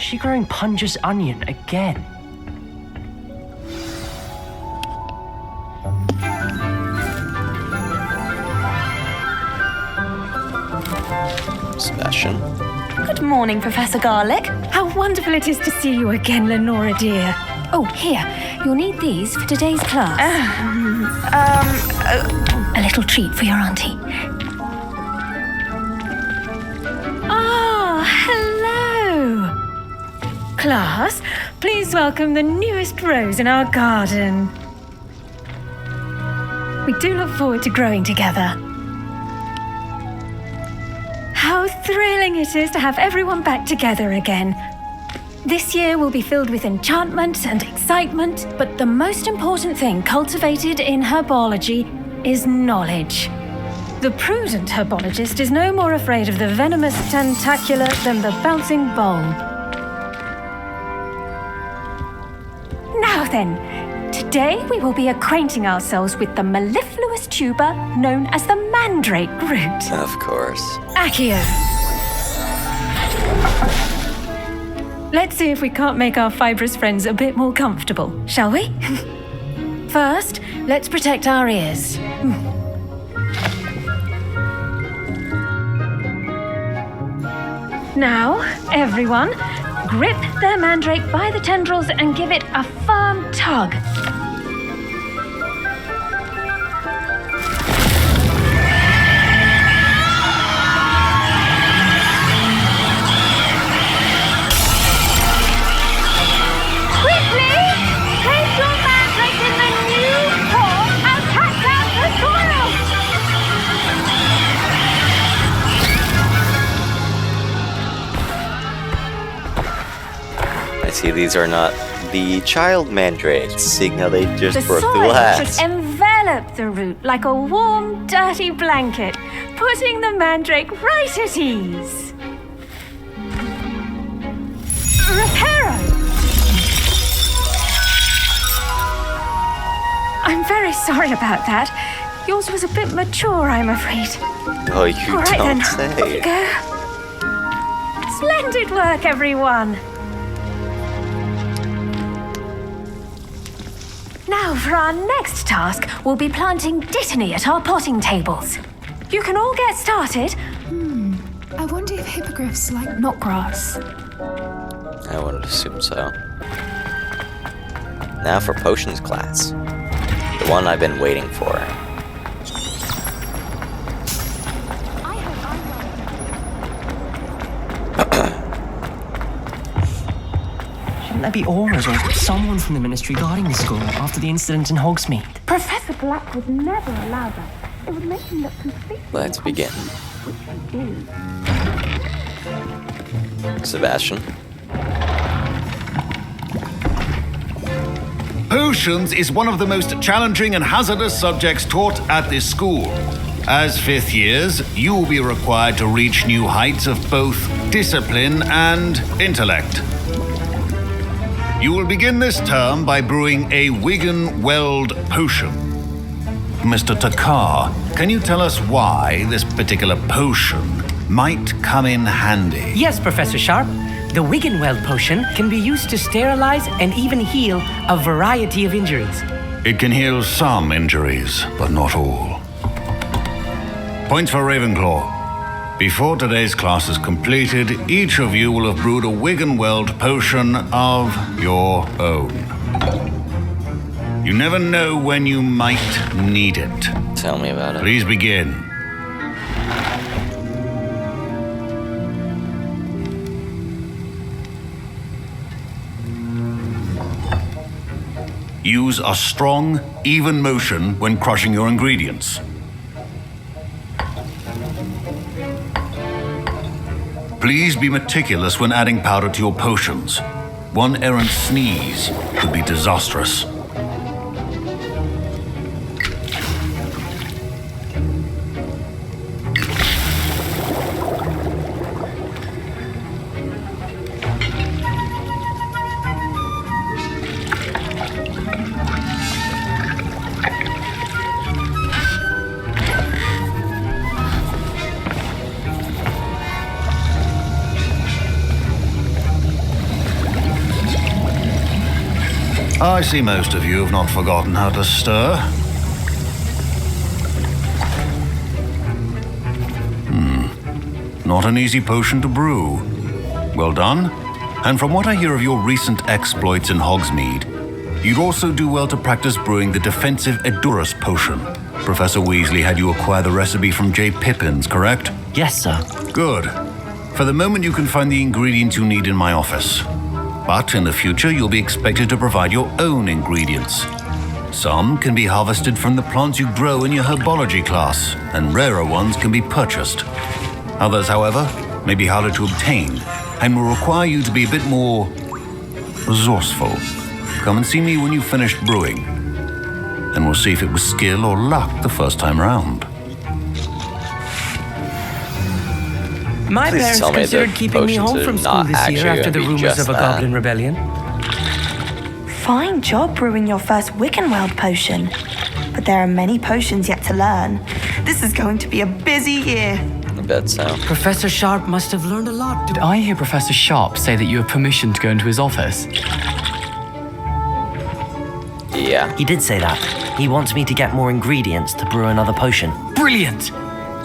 she growing Punja's onion again? Sebastian. Good morning, Professor Garlick. How wonderful it is to see you again, Lenora dear. Oh, here, you'll need these for today's class. A little treat for your auntie. Ah, hello. Class, please welcome the newest rose in our garden. We do look forward to growing together. How thrilling it is to have everyone back together again. This year will be filled with enchantment and excitement, but the most important thing cultivated in herbology is knowledge. The prudent herbologist is no more afraid of the venomous tentacula than the bouncing bulb. Now then, today we will be acquainting ourselves with the mellifluous tuber known as the mandrake root. Of course. Accio. Let's see if we can't make our fibrous friends a bit more comfortable, shall we? First, let's protect our ears. Now, everyone, grip their mandrake by the tendrils and give it a firm tug. See, these are not the child mandrakes, seeing how they just broke the soil glass. should envelop the root like a warm, dirty blanket, putting the mandrake right at ease. Reparo! I'm very sorry about that. Yours was a bit mature, I'm afraid. Oh, you All right, don't then. say. Off you go. Splendid work, everyone. Now, for our next task, we'll be planting dittany at our potting tables. You can all get started. I wonder if hippogriffs like knotgrass. I would assume so. Now for potions class. The one I've been waiting for. Shouldn't there be auras or someone from the ministry guarding the school after the incident in Hogsmeade? Professor Black would never allow that. It would make him look completely... Let's begin. Sebastian. Potions is one of the most challenging and hazardous subjects taught at this school. As fifth years, you will be required to reach new heights of both discipline and intellect. You will begin this term by brewing a Wigan Weld potion. Mr. Takar, can you tell us why this particular potion might come in handy? Yes, Professor Sharp. The Wiggenweld potion can be used to sterilize and even heal a variety of injuries. It can heal some injuries, but not all. Points for Ravenclaw. Before today's class is completed, each of you will have brewed a Wiggenweld potion of your own. You never know when you might need it. Tell me about it. Please begin. Use a strong, even motion when crushing your ingredients. Please be meticulous when adding powder to your potions. One errant sneeze could be disastrous. I see most of you have not forgotten how to stir. Not an easy potion to brew. Well done. And from what I hear of your recent exploits in Hogsmeade, you'd also do well to practice brewing the defensive Edurus potion. Professor Weasley had you acquire the recipe from J. Pippins, correct? Yes, sir. Good. For the moment, you can find the ingredients you need in my office. But in the future, you'll be expected to provide your own ingredients. Some can be harvested from the plants you grow in your herbology class, and rarer ones can be purchased. Others, however, may be harder to obtain and will require you to be a bit more resourceful. Come and see me when you've finished brewing, and we'll see if it was skill or luck the first time round. My Please parents tell me considered that keeping me potions home are from school not this year actually after the gonna be rumors just of a that. goblin rebellion. Fine job brewing your first Wiccanweld potion. But there are many potions yet to learn. This is going to be a busy year. I bet so. Professor Sharp must have learned a lot. Did I hear Professor Sharp say that you have permission to go into his office? Yeah. He did say that. He wants me to get more ingredients to brew another potion. Brilliant!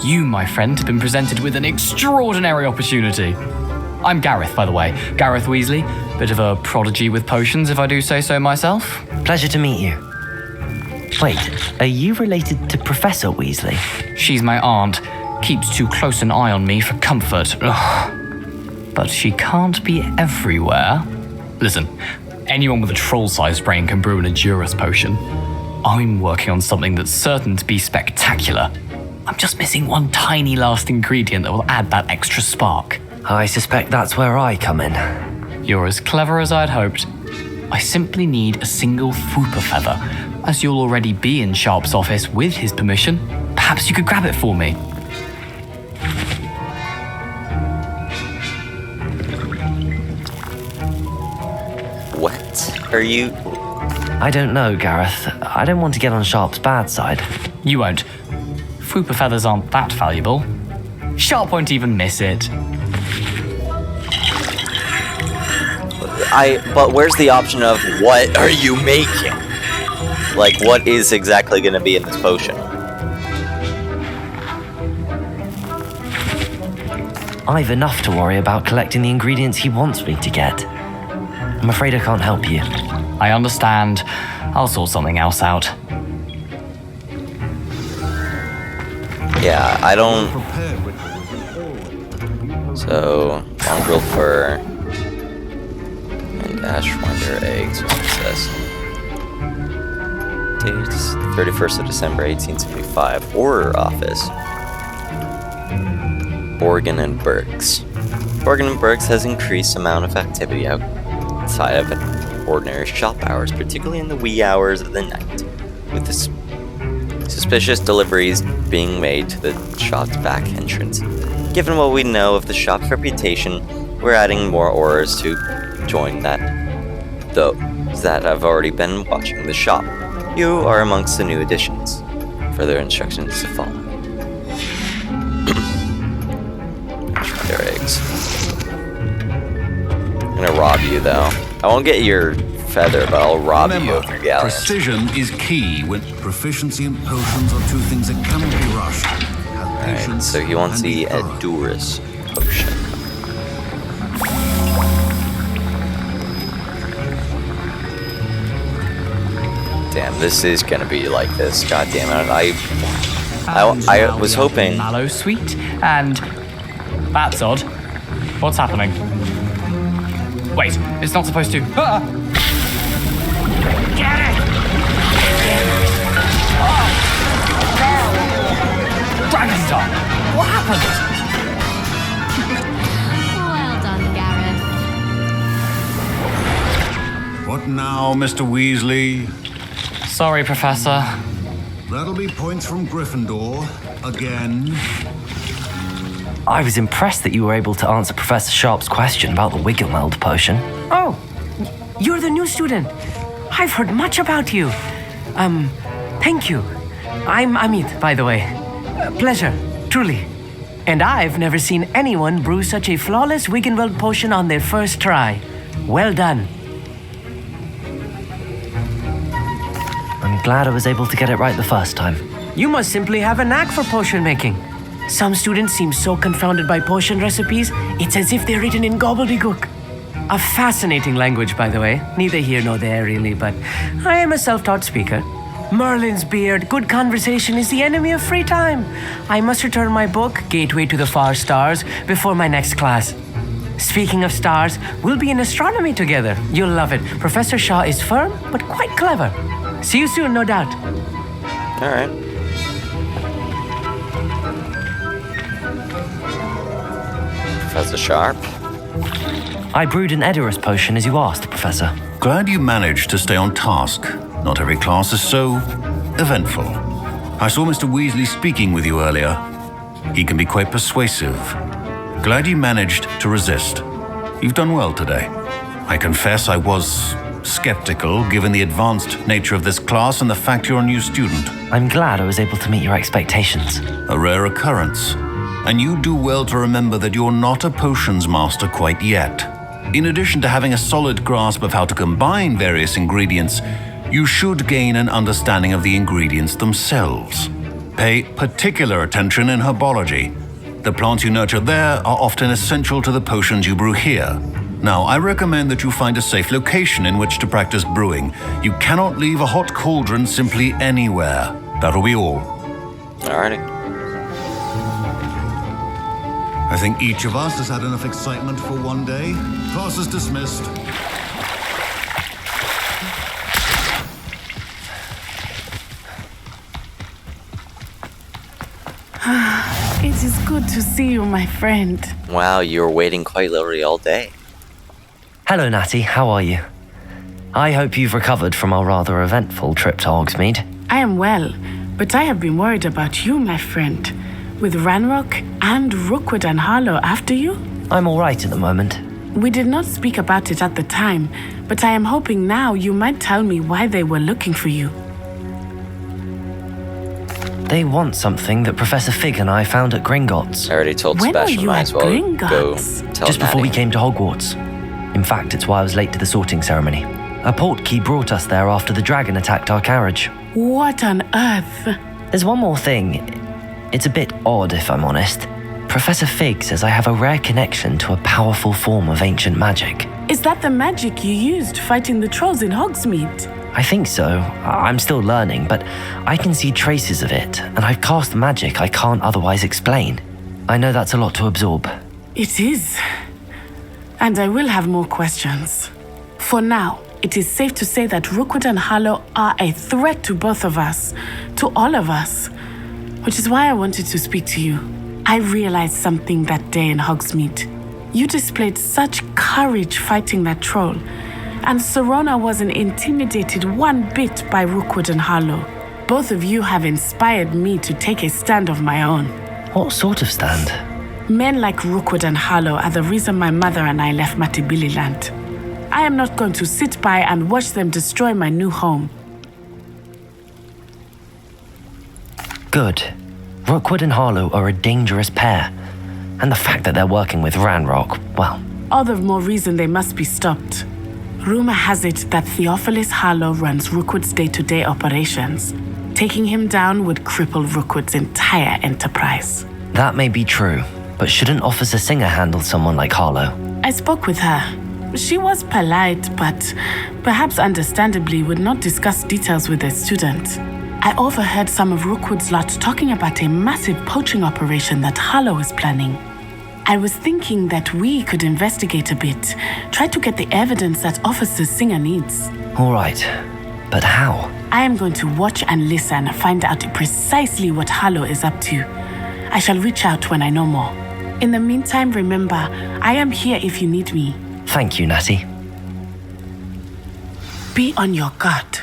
You, my friend, have been presented with an extraordinary opportunity. I'm Gareth, by the way. Gareth Weasley. Bit of a prodigy with potions, if I do say so myself. Pleasure to meet you. Wait, are you related to Professor Weasley? She's my aunt. Keeps too close an eye on me for comfort. Ugh. But she can't be everywhere. Listen, anyone with a troll-sized brain can brew an Edurus potion. I'm working on something that's certain to be spectacular. I'm just missing one tiny last ingredient that will add that extra spark. I suspect that's where I come in. You're as clever as I'd hoped. I simply need a single Fwooper feather. As you'll already be in Sharp's office with his permission, perhaps you could grab it for me. What are you? I don't know, Gareth. I don't want to get on Sharp's bad side. You won't. Fwooper feathers aren't that valuable. Sharp won't even miss it. But where's the option of what are you making? Like, what is exactly going to be in this potion? I've enough to worry about collecting the ingredients he wants me to get. I'm afraid I can't help you. I understand. I'll sort something else out. Yeah, I don't. So, mongrel fur and ashwinder eggs. What it says. Dates 31st of December, 1875. Horror office. Borgin and Burks. Borgin and Burks has increased amount of activity outside of ordinary shop hours, particularly in the wee hours of the night, with the suspicious deliveries being made to the shop's back entrance. Given what we know of the shop's reputation, we're adding more orders to join those that have already been watching the shop. You are amongst the new additions. Further instructions to follow. Their eggs. I'm gonna rob you though. I won't get your feather, but I'll rob you of your galleon. Precision is key when proficiency and potions are two things that cannot be rushed. Have Alright, patience so he wants and be the thorough. Edurus potion. Damn, this is gonna be like this. God damn it! I was hoping. Mallow sweet, and that's odd. What's happening? Wait, it's not supposed to. Ah! Get it! Oh! Dragonstar! What happened? Well done, Gareth. What now, Mr. Weasley? Sorry, Professor. That'll be points from Gryffindor. Again. I was impressed that you were able to answer Professor Sharp's question about the Wiggenweld potion. Oh, you're the new student. I've heard much about you. Thank you. I'm Amit, by the way. Pleasure, truly. And I've never seen anyone brew such a flawless Wiggenweld potion on their first try. Well done. glad I was able to get it right the first time. You must simply have a knack for potion making. Some students seem so confounded by potion recipes, it's as if they're written in gobbledygook. A fascinating language, by the way. Neither here nor there, really, but I am a self-taught speaker. Merlin's beard, good conversation is the enemy of free time. I must return my book, Gateway to the Far Stars, before my next class. Speaking of stars, we'll be in astronomy together. You'll love it. Professor Shaw is firm, but quite clever. See you soon, no doubt. All right. Professor Sharp. I brewed an Edurus potion as you asked, Professor. Glad you managed to stay on task. Not every class is so eventful. I saw Mr. Weasley speaking with you earlier. He can be quite persuasive. Glad you managed to resist. You've done well today. I confess I was skeptical given the advanced nature of this class and the fact you're a new student. I'm glad I was able to meet your expectations. A rare occurrence. And you do well to remember that you're not a potions master quite yet. In addition to having a solid grasp of how to combine various ingredients, you should gain an understanding of the ingredients themselves. Pay particular attention in herbology. The plants you nurture there are often essential to the potions you brew here. Now, I recommend that you find a safe location in which to practice brewing. You cannot leave a hot cauldron simply anywhere. That'll be all. Alrighty. I think each of us has had enough excitement for one day. Class is dismissed. It is good to see you, my friend. Wow, you were waiting quite literally all day. Hello, Natty. How are you? I hope you've recovered from our rather eventful trip to Hogsmeade. I am well, but I have been worried about you, my friend. With Ranrock and Rookwood and Harlow after you? I'm all right at the moment. We did not speak about it at the time, but I am hoping now you might tell me why they were looking for you. They want something that Professor Fig and I found at Gringotts. I already told When were Sebastian, you might at as well go Gringotts? tell Just before we Natty. came to Hogwarts. In fact, it's why I was late to the sorting ceremony. A portkey brought us there after the dragon attacked our carriage. What on earth? There's one more thing. It's a bit odd, if I'm honest. Professor Fig says I have a rare connection to a powerful form of ancient magic. Is that the magic you used fighting the trolls in Hogsmeade? I think so. I'm still learning, but I can see traces of it, and I've cast magic I can't otherwise explain. I know that's a lot to absorb. It is. And I will have more questions. For now, it is safe to say that Rookwood and Harlow are a threat to both of us, to all of us, which is why I wanted to speak to you. I realized something that day in Hogsmeade. You displayed such courage fighting that troll, and Serona wasn't intimidated one bit by Rookwood and Harlow. Both of you have inspired me to take a stand of my own. What sort of stand? Men like Rookwood and Harlow are the reason my mother and I left Matabeleland. I am not going to sit by and watch them destroy my new home. Good. Rookwood and Harlow are a dangerous pair. And the fact that they're working with Ranrock, well... All the more reason they must be stopped. Rumor has it that Theophilus Harlow runs Rookwood's day-to-day operations. Taking him down would cripple Rookwood's entire enterprise. That may be true, but shouldn't Officer Singer handle someone like Harlow? I spoke with her. She was polite, but perhaps understandably would not discuss details with a student. I overheard some of Rookwood's lot talking about a massive poaching operation that Harlow is planning. I was thinking that we could investigate a bit, try to get the evidence that Officer Singer needs. All right, but how? I am going to watch and listen, find out precisely what Harlow is up to. I shall reach out when I know more. In the meantime, remember, I am here if you need me. Thank you, Natty. Be on your guard.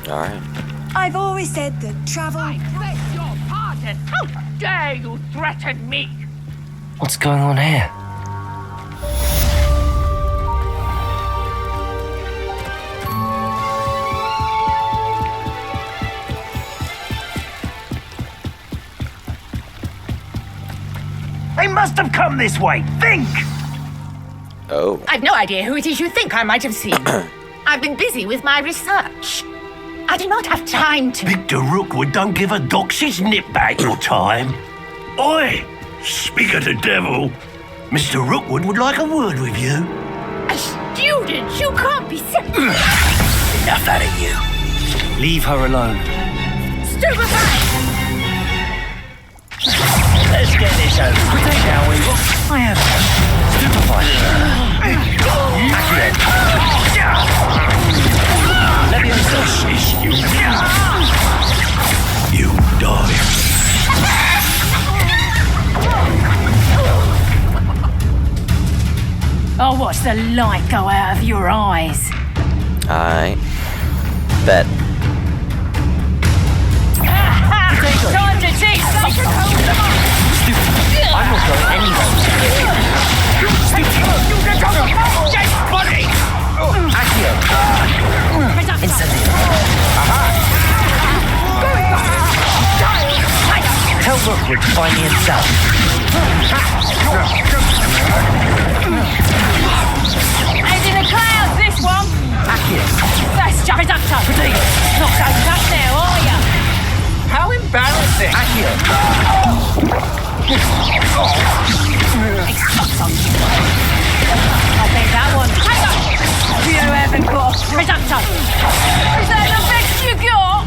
Alright. I've always said that travel... I beg your pardon! How dare you threaten me? What's going on here? They must have come this way. Think! Oh. I've no idea who it is you think I might have seen. I've been busy with my research. I do not have time to. Victor Rookwood don't give a doxy's nip back your time. Oi! Speak of the devil. Mr. Rookwood would like a word with you. A student? You can't be Enough out of you. Leave her alone. stupefied! Let's get this over with, shall we? I am stupefied. Leviosa. You die. Oh, watch the light go out of your eyes. I bet. Time to teach something. I'm not going anywhere. Accio. Incendio. Tell Rookwood to find me himself. And in the clouds, this one. Accio. That's Reducto. Not so tough now, are you? How embarrassing! Accio. I'll take that one. Hang on! You haven't got a Reducto. Is that the best you got?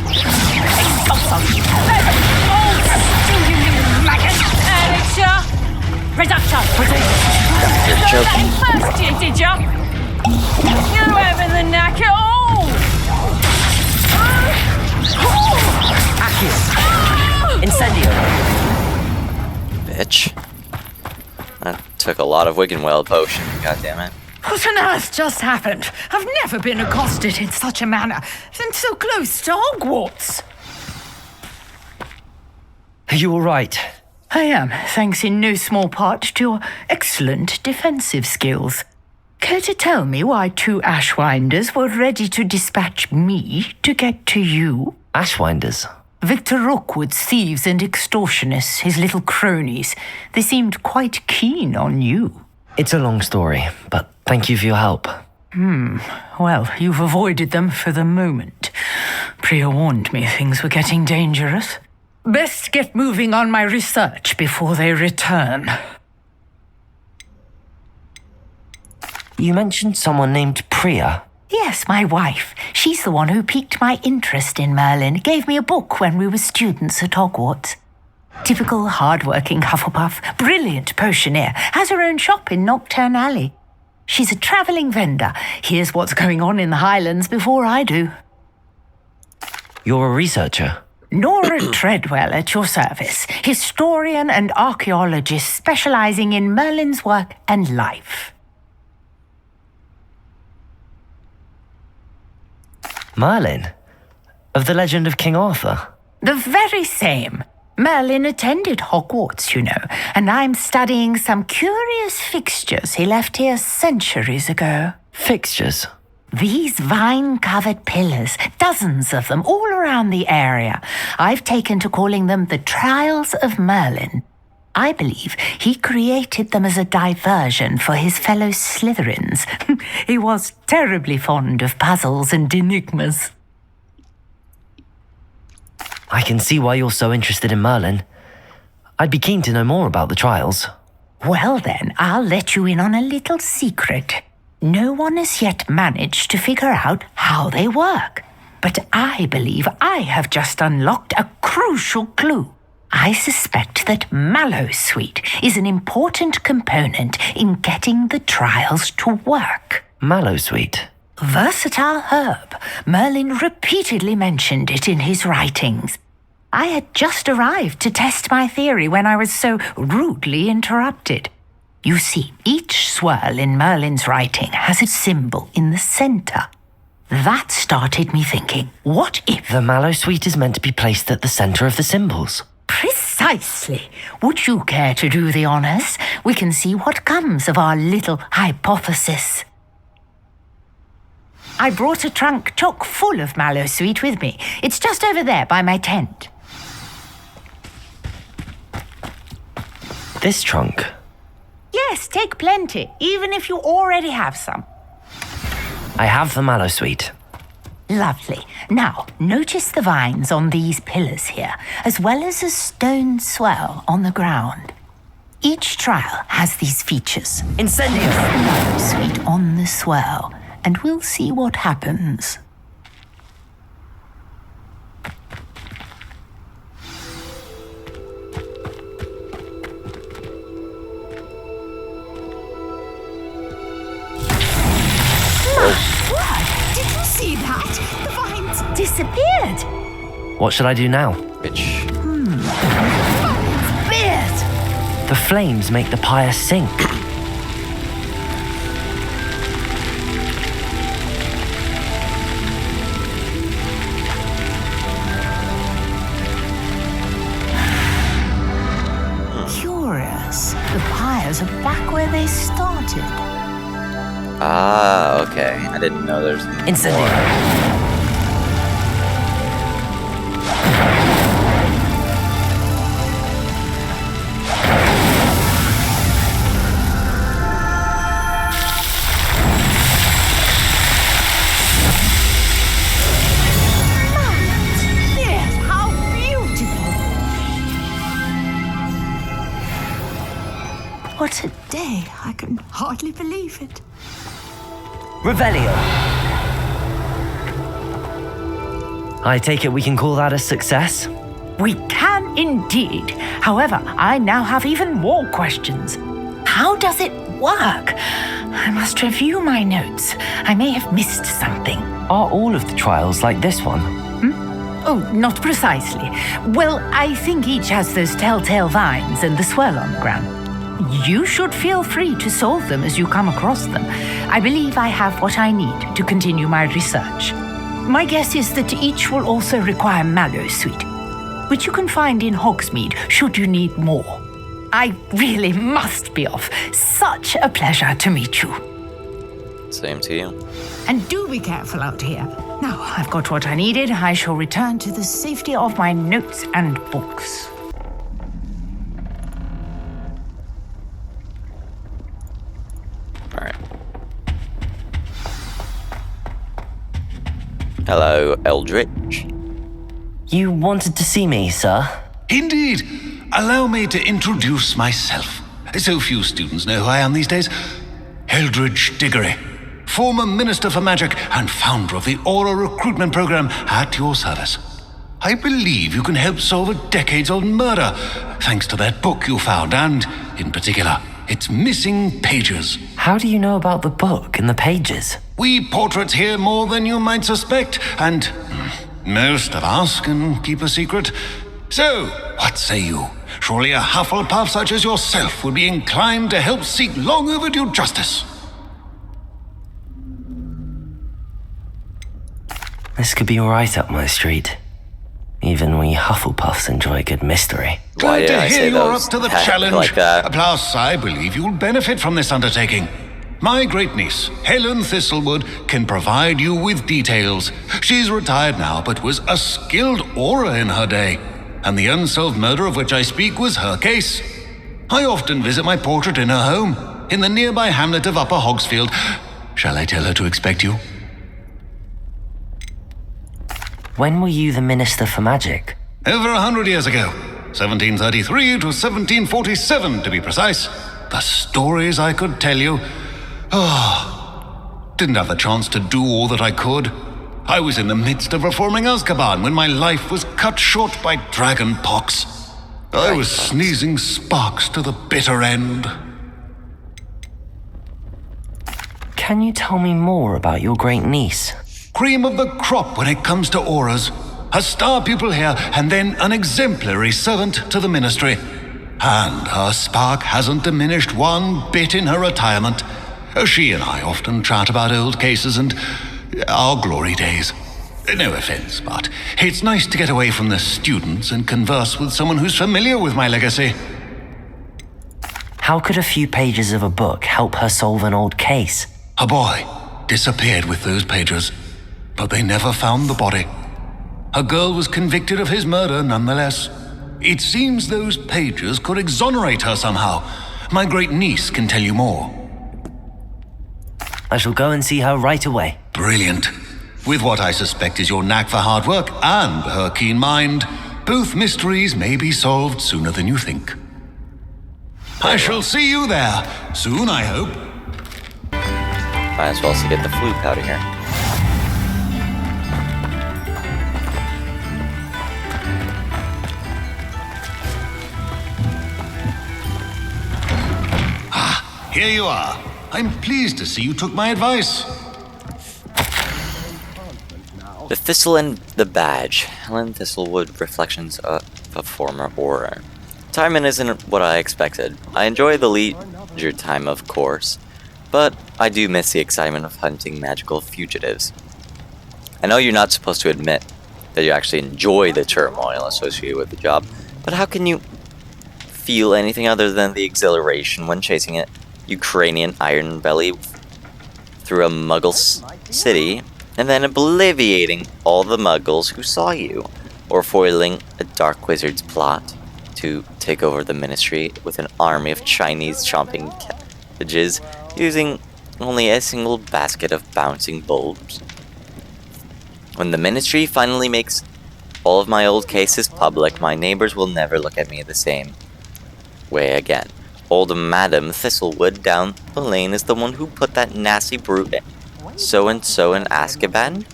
There's old student maggot. Elixir. Reducto. You're Got that joking. in first year, did ya? You haven't the knack at all. Accio. Incendio. Bitch. That took a lot of Wiggenweld potion, goddammit. What on earth just happened? I've never been accosted in such a manner since so close to Hogwarts. Are you all right? I am, thanks in no small part to your excellent defensive skills. Care to tell me why two Ashwinders were ready to dispatch me to get to you? Ashwinders. Victor Rookwood's thieves and extortionists, his little cronies. They seemed quite keen on you. It's a long story, but thank you for your help. Well, you've avoided them for the moment. Priya warned me things were getting dangerous. Best get moving on my research before they return. You mentioned someone named Priya. Yes, my wife. She's the one who piqued my interest in Merlin, gave me a book when we were students at Hogwarts. Typical hard-working Hufflepuff, brilliant potioneer, has her own shop in Nocturne Alley. She's a travelling vendor, hears what's going on in the Highlands before I do. You're a researcher. Nora Treadwell at your service, historian and archaeologist specialising in Merlin's work and life. Merlin? Of the legend of King Arthur? The very same. Merlin attended Hogwarts, you know, and I'm studying some curious fixtures he left here centuries ago. Fixtures? These vine-covered pillars, dozens of them all around the area. I've taken to calling them the Trials of Merlin. I believe he created them as a diversion for his fellow Slytherins. He was terribly fond of puzzles and enigmas. I can see why you're so interested in Merlin. I'd be keen to know more about the trials. Well then, I'll let you in on a little secret. No one has yet managed to figure out how they work. But I believe I have just unlocked a crucial clue. I suspect that Mallowsweet is an important component in getting the trials to work. Mallowsweet? Versatile herb. Merlin repeatedly mentioned it in his writings. I had just arrived to test my theory when I was so rudely interrupted. You see, each swirl in Merlin's writing has a symbol in the centre. That started me thinking, what if... The Mallowsweet is meant to be placed at the centre of the symbols. Precisely. Would you care to do the honours? We can see what comes of our little hypothesis. I brought a trunk chock full of Mallowsweet with me. It's just over there by my tent. This trunk? Yes, take plenty, even if you already have some. I have the Mallowsweet. Lovely. Now, notice the vines on these pillars here, as well as a stone swell on the ground. Each trial has these features. Incendio! Mallow Sweet on the swell, and we'll see what happens. Did you see that? The vines disappeared. What should I do now? Bitch. Beard! The flames make the pyre sink. Curious. The pyres are back where they started. Ah, okay. I didn't know there's more. Incendio! Yes, how beautiful! What a day. I can hardly believe it. Revelio. I take it we can call that a success? We can indeed. However, I now have even more questions. How does it work? I must review my notes. I may have missed something. Are all of the trials like this one? Oh, not precisely. Well, I think each has those telltale vines and the swirl on the ground. You should feel free to solve them as you come across them. I believe I have what I need to continue my research. My guess is that each will also require Mallow Sweet, which you can find in Hogsmeade should you need more. I really must be off. Such a pleasure to meet you. Same to you. And do be careful out here. Now I've got what I needed. I shall return to the safety of my notes and books. Alright. Hello, Eldritch. You wanted to see me, sir? Indeed. Allow me to introduce myself. So few students know who I am these days. Eldridge Diggory, former Minister for Magic and founder of the Aura Recruitment Program, at your service. I believe you can help solve a decades-old murder, thanks to that book you found, and, in particular, its missing pages. How do you know about the book and the pages? We portraits here more than you might suspect, and most of us can keep a secret. So, what say you? Surely a Hufflepuff such as yourself would be inclined to help seek long overdue justice. This could be right up my street. Even we Hufflepuffs enjoy a good mystery. Glad to hear you're up to the challenge. Like that. Plus, I believe you'll benefit from this undertaking. My great niece, Helen Thistlewood, can provide you with details. She's retired now, but was a skilled aura in her day. And the unsolved murder of which I speak was her case. I often visit my portrait in her home, in the nearby hamlet of Upper Hogsfield. Shall I tell her to expect you? When were you the Minister for Magic? Over 100 years ago. 1733 to 1747, to be precise. The stories I could tell you. Didn't have the chance to do all that I could. I was in the midst of reforming Azkaban when my life was cut short by dragon pox. I was sneezing sparks to the bitter end. Can you tell me more about your great niece? Cream of the crop when it comes to auras. A star pupil here, and then an exemplary servant to the ministry. And her spark hasn't diminished one bit in her retirement. She and I often chat about old cases and our glory days. No offense, but it's nice to get away from the students and converse with someone who's familiar with my legacy. How could a few pages of a book help her solve an old case? A boy disappeared with those pages, but they never found the body. A girl was convicted of his murder nonetheless. It seems those pages could exonerate her somehow. My great niece can tell you more. I shall go and see her right away. Brilliant. With what I suspect is your knack for hard work and her keen mind, both mysteries may be solved sooner than you think. I shall see you there soon, I hope. Might as well also get the flute out of here. Here you are. I'm pleased to see you took my advice. The Thistle and the Badge. Helen Thistlewood, Reflections of a Former Auror. Retirement isn't what I expected. I enjoy the leisure time, of course, but I do miss the excitement of hunting magical fugitives. I know you're not supposed to admit that you actually enjoy the turmoil associated with the job, but how can you feel anything other than the exhilaration when chasing a Ukrainian iron belly through a Muggle city and then obliviating all the Muggles who saw you, or foiling a dark wizard's plot to take over the Ministry with an army of Chinese chomping cabbages using only a single basket of bouncing bulbs? When the Ministry finally makes all of my old cases public, my neighbors will never look at me the same way again. Old Madam Thistlewood down the lane is the one who put that nasty brute so-and-so in Azkaban.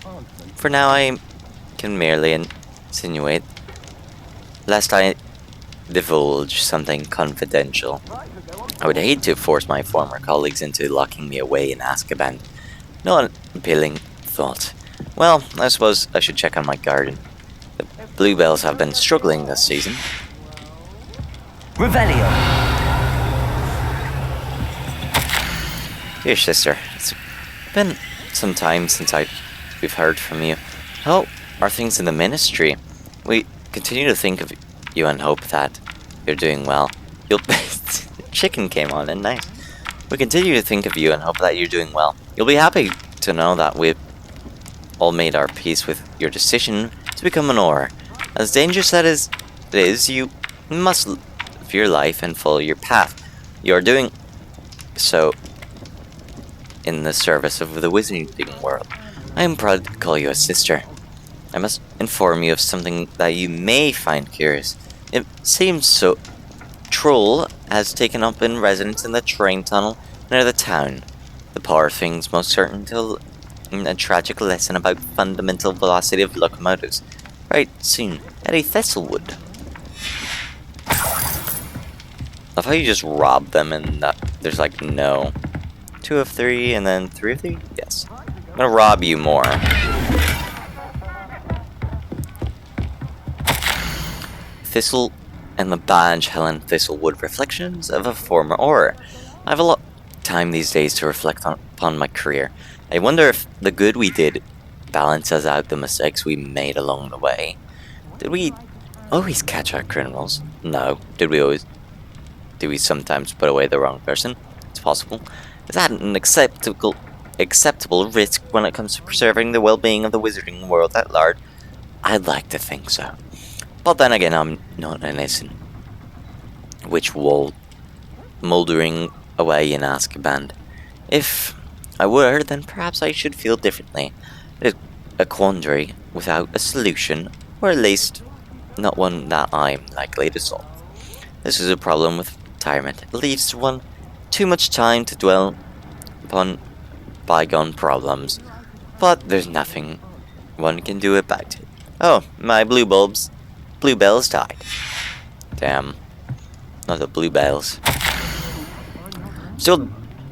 For now, I can merely insinuate, lest I divulge something confidential. I would hate to force my former colleagues into locking me away in Azkaban. No appealing thought. Well, I suppose I should check on my garden. The bluebells have been struggling this season. Revelio. Dear sister, it's been some time since we've heard from you. How are things in the Ministry? We continue to think of you and hope that you're doing well. Chicken came on and nice. We continue to think of you and hope that you're doing well. You'll be happy to know that we've all made our peace with your decision to become an Auror. As dangerous as it is, you must live your life and follow your path. You're doing so in the service of the wizarding world. I am proud to call you a sister. I must inform you of something that you may find curious. It seems so. Troll has taken up in residence in the train tunnel near the town. The poor thing's most certain to learn a tragic lesson about fundamental velocity of locomotives. Right soon, Eddie Thistlewood. Love how you just rob them and there's like no 2 of 3 and then 3 of 3? Yes. I'm gonna rob you more. Thistle and the Badge, Helen Thistlewood, Reflections of a Former Auror. I have a lot of time these days to reflect upon my career. I wonder if the good we did balances out the mistakes we made along the way. Did we always catch our criminals? No. Did we sometimes put away the wrong person? It's possible. Is that an acceptable risk when it comes to preserving the well-being of the wizarding world at large? I'd like to think so. But then again, I'm not an innocent witch wall mouldering away in Azkaban. If I were, then perhaps I should feel differently. It's a quandary without a solution, or at least not one that I'm likely to solve. This is a problem with retirement. It leaves one too much time to dwell upon bygone problems, but there's nothing one can do about it. Oh, my bluebells died. Damn, not the bluebells. Still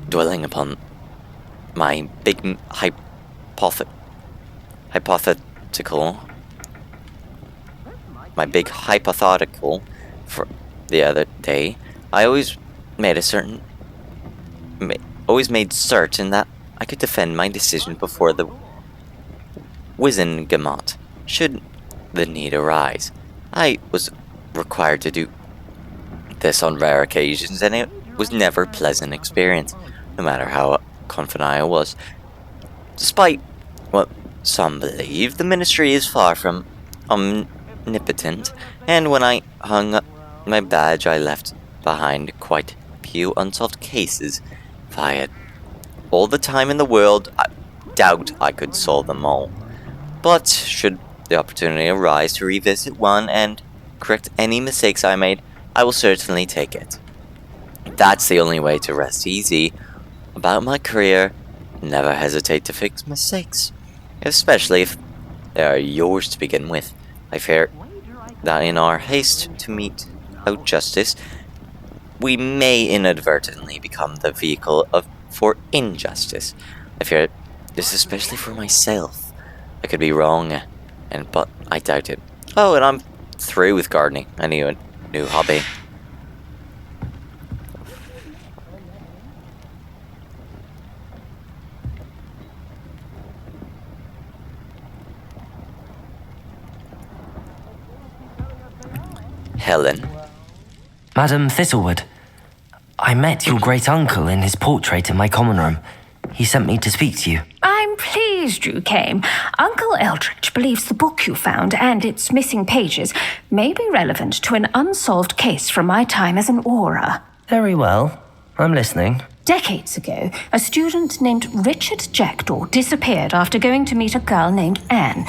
dwelling upon my big hypothetical for the other day. I always made certain that I could defend my decision before the Wizengamot, should the need arise. I was required to do this on rare occasions, and it was never a pleasant experience, no matter how confident I was. Despite what some believe, the Ministry is far from omnipotent, and when I hung up my badge, I left behind quite a few unsolved cases. If I had all the time in the world, I doubt I could solve them all. But should the opportunity arise to revisit one and correct any mistakes I made, I will certainly take it. That's the only way to rest easy about my career. Never hesitate to fix mistakes, especially if they are yours to begin with. I fear that in our haste to mete out justice, we may inadvertently become the vehicle for injustice. I fear this especially for myself. I could be wrong, but I doubt it. Oh, and I'm through with gardening. I need a new hobby. Helen. Madam Thistlewood, I met your great uncle in his portrait in my common room. He sent me to speak to you. I'm pleased you came. Uncle Eldridge believes the book you found and its missing pages may be relevant to an unsolved case from my time as an Auror. Very well. I'm listening. Decades ago, a student named Richard Jackdaw disappeared after going to meet a girl named Anne.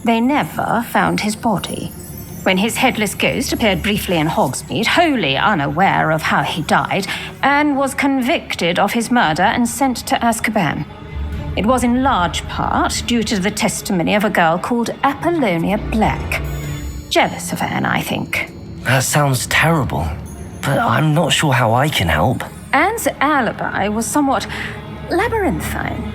They never found his body. When his headless ghost appeared briefly in Hogsmeade, wholly unaware of how he died, Anne was convicted of his murder and sent to Azkaban. It was in large part due to the testimony of a girl called Apollonia Black. Jealous of Anne, I think. That sounds terrible, but I'm not sure how I can help. Anne's alibi was somewhat labyrinthine.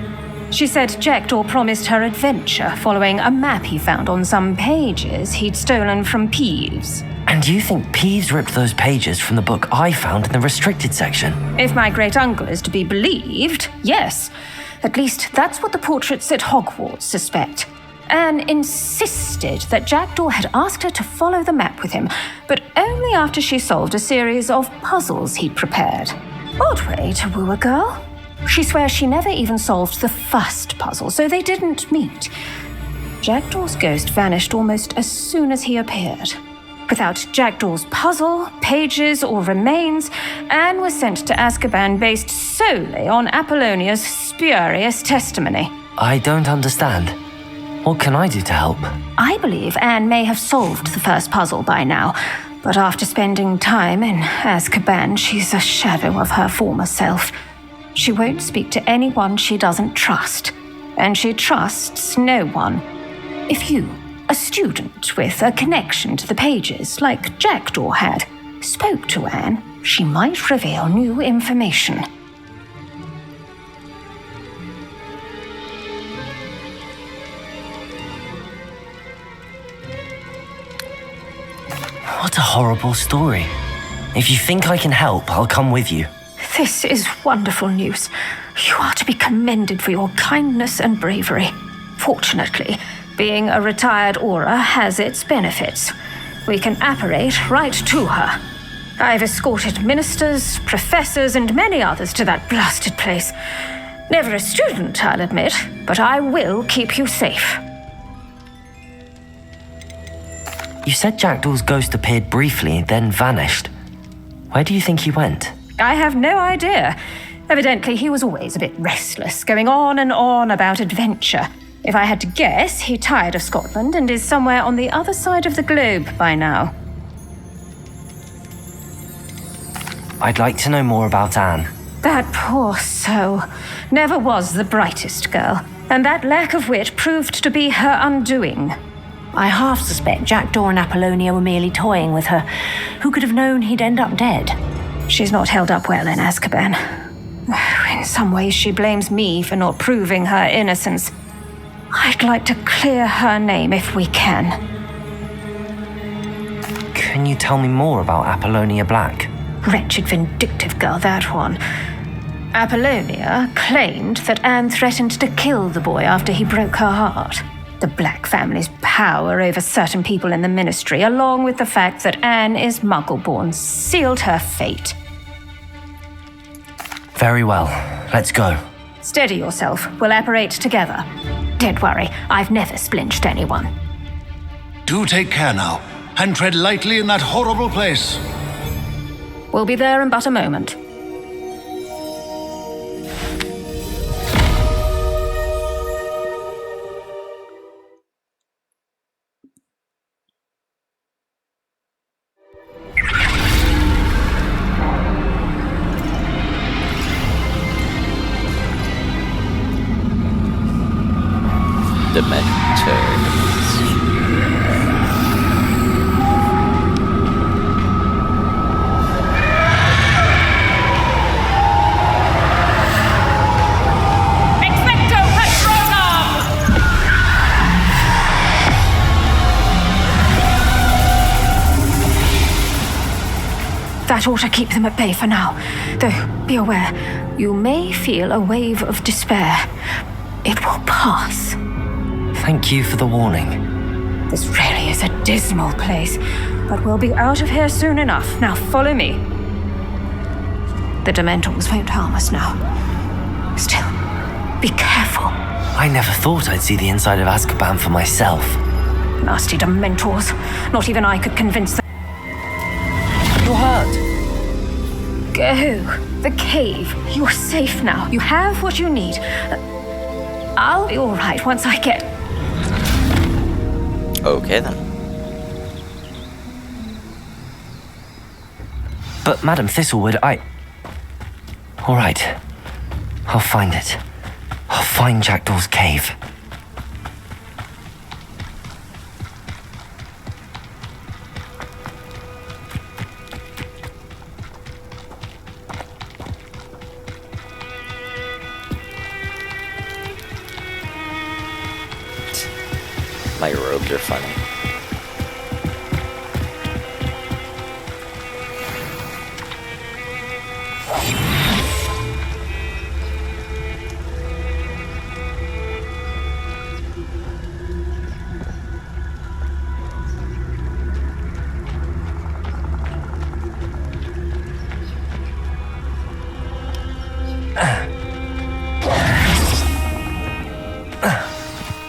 She said Jackdaw promised her adventure following a map he found on some pages he'd stolen from Peeves. And you think Peeves ripped those pages from the book I found in the restricted section? If my great-uncle is to be believed, yes. At least that's what the portraits at Hogwarts suspect. Anne insisted that Jackdaw had asked her to follow the map with him, but only after she solved a series of puzzles he'd prepared. Odd way to woo a girl. She swears she never even solved the first puzzle, so they didn't meet. Jackdaw's ghost vanished almost as soon as he appeared. Without Jackdaw's puzzle, pages, or remains, Anne was sent to Azkaban based solely on Apollonia's spurious testimony. I don't understand. What can I do to help? I believe Anne may have solved the first puzzle by now, but after spending time in Azkaban, she's a shadow of her former self. She won't speak to anyone she doesn't trust, and she trusts no one. If you, a student with a connection to the pages like Jackdaw had, spoke to Anne, she might reveal new information. What a horrible story. If you think I can help, I'll come with you. This is wonderful news. You are to be commended for your kindness and bravery. Fortunately, being a retired Auror has its benefits. We can apparate right to her. I've escorted ministers, professors, and many others to that blasted place. Never a student, I'll admit, but I will keep you safe. You said Jackdaw's ghost appeared briefly, then vanished. Where do you think he went? I have no idea. Evidently, he was always a bit restless, going on and on about adventure. If I had to guess, he tired of Scotland and is somewhere on the other side of the globe by now. I'd like to know more about Anne. That poor soul. Never was the brightest girl, and that lack of wit proved to be her undoing. I half suspect Jackdaw and Apollonia were merely toying with her. Who could have known he'd end up dead? She's not held up well in Azkaban. In some ways, she blames me for not proving her innocence. I'd like to clear her name if we can. Can you tell me more about Apollonia Black? Wretched, vindictive girl, that one. Apollonia claimed that Anne threatened to kill the boy after he broke her heart. The Black family's power over certain people in the Ministry, along with the fact that Anne is Muggle-born, sealed her fate. Very well. Let's go. Steady yourself. We'll apparate together. Don't worry, I've never splinched anyone. Do take care now, and tread lightly in that horrible place. We'll be there in but a moment. Expecto Patronum! That ought to keep them at bay for now. Though, be aware, you may feel a wave of despair. It will pass. Thank you for the warning. This really is a dismal place, but we'll be out of here soon enough. Now follow me. The Dementors won't harm us now. Still, be careful. I never thought I'd see the inside of Azkaban for myself. Nasty Dementors. Not even I could convince them. You're hurt. Go. The cave. You're safe now. You have what you need. I'll be all right once I get... Okay then. But Madam Thistlewood, All right. I'll find it. I'll find Jackdaw's cave. My robes are funny.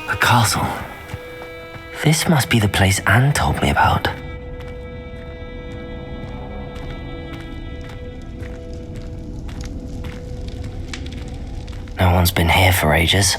A castle. This must be the place Anne told me about. No one's been here for ages.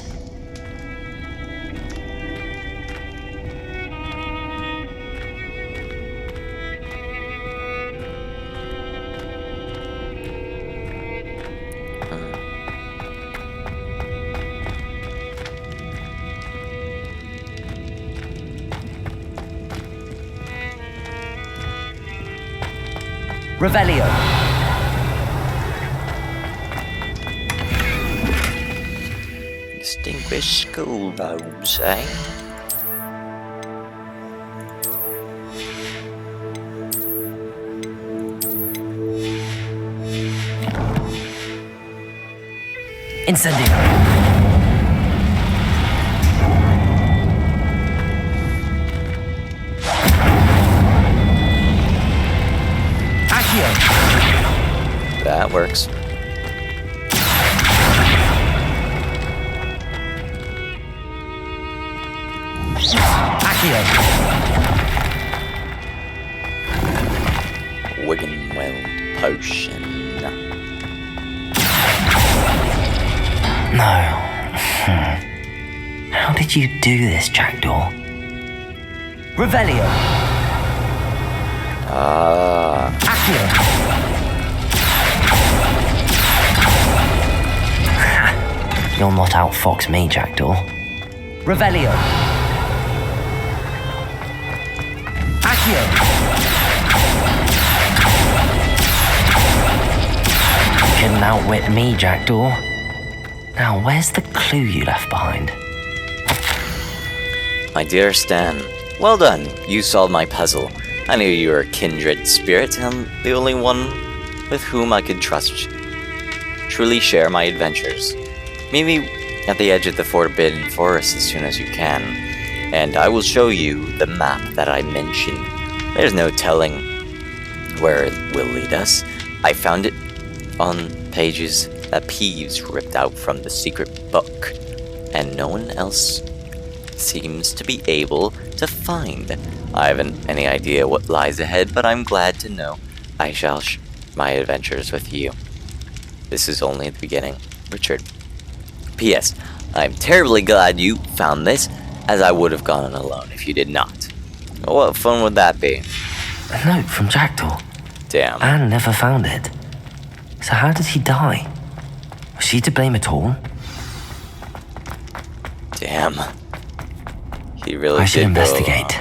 Revelio. Distinguished school robes, eh? Incendio. That works. Accio. Wiggenweld potion. No. How did you do this, Jackdaw? Revelio. Accio. You'll not outfox me, Jackdaw. Revelio. Accio. You couldn't outwit me, Jackdaw. Now, where's the clue you left behind? My dear Stan, well done. You solved my puzzle. I knew you were a kindred spirit, and the only one with whom I could trust. Truly share my adventures. Meet me at the edge of the Forbidden Forest as soon as you can, and I will show you the map that I mentioned. There's no telling where it will lead us. I found it on pages that Peeves ripped out from the secret book, and no one else seems to be able to find. I haven't any idea what lies ahead, but I'm glad to know I shall share my adventures with you. This is only the beginning. Richard. P.S. I'm terribly glad you found this, as I would have gone alone if you did not. What fun would that be? A note from Jackdaw. Damn. Anne never found it. So how did he die? Was she to blame at all? Damn. He really I should did go investigate.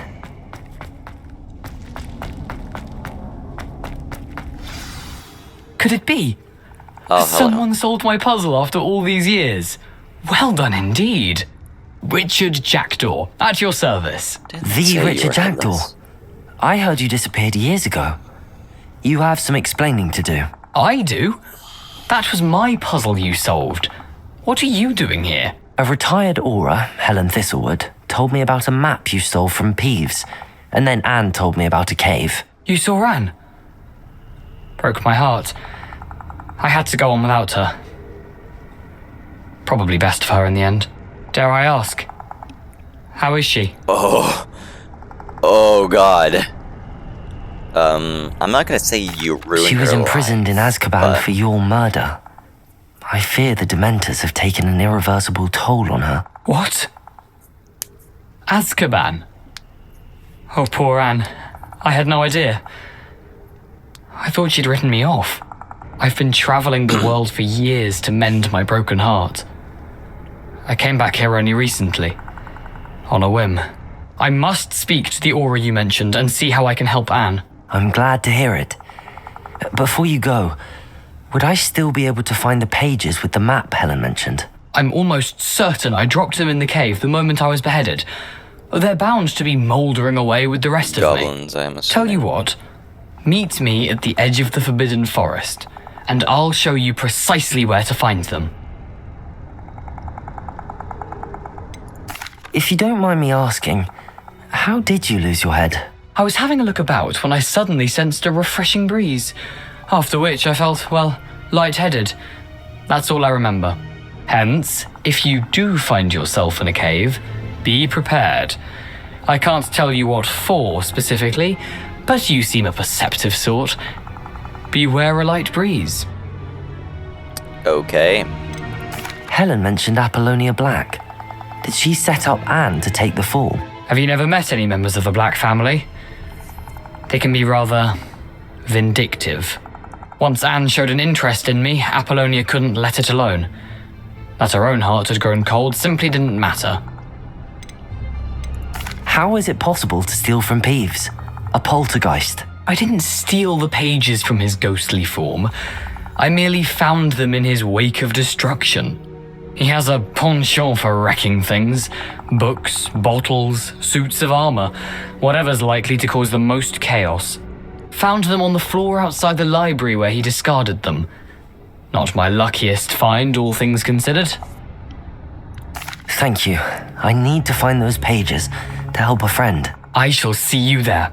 Could it be? Oh, Someone solved my puzzle after all these years. Well done indeed. Richard Jackdaw, at your service. The Richard Jackdaw. I heard you disappeared years ago. You have some explaining to do. I do? That was my puzzle you solved. What are you doing here? A retired aura, Helen Thistlewood, told me about a map you stole from Peeves, and then Anne told me about a cave. You saw Anne? Broke my heart. I had to go on without her. Probably best for her in the end. Dare I ask? How is she? Oh God. I'm not gonna say you ruined She was her imprisoned in Azkaban for your murder. I fear the Dementors have taken an irreversible toll on her. What? Azkaban? Oh, poor Anne. I had no idea. I thought she'd written me off. I've been traveling the world for years to mend my broken heart. I came back here only recently, on a whim. I must speak to the aura you mentioned and see how I can help Anne. I'm glad to hear it. Before you go, would I still be able to find the pages with the map Helen mentioned? I'm almost certain I dropped them in the cave the moment I was beheaded. They're bound to be mouldering away with the rest of Goblins, me. I am assuming. Tell you what, meet me at the edge of the Forbidden Forest, and I'll show you precisely where to find them. If you don't mind me asking, how did you lose your head? I was having a look about when I suddenly sensed a refreshing breeze, after which I felt, well, lightheaded. That's all I remember. Hence, if you do find yourself in a cave, be prepared. I can't tell you what for specifically, but you seem a perceptive sort. Beware a light breeze. Okay. Helen mentioned Apollonia Black. Did she set up Anne to take the fall? Have you never met any members of the Black family? They can be rather vindictive. Once Anne showed an interest in me, Apollonia couldn't let it alone. That her own heart had grown cold simply didn't matter. How is it possible to steal from Peeves? A poltergeist? I didn't steal the pages from his ghostly form. I merely found them in his wake of destruction. He has a penchant for wrecking things. Books, bottles, suits of armor, whatever's likely to cause the most chaos. Found them on the floor outside the library where he discarded them. Not my luckiest find, all things considered. Thank you. I need to find those pages to help a friend. I shall see you there.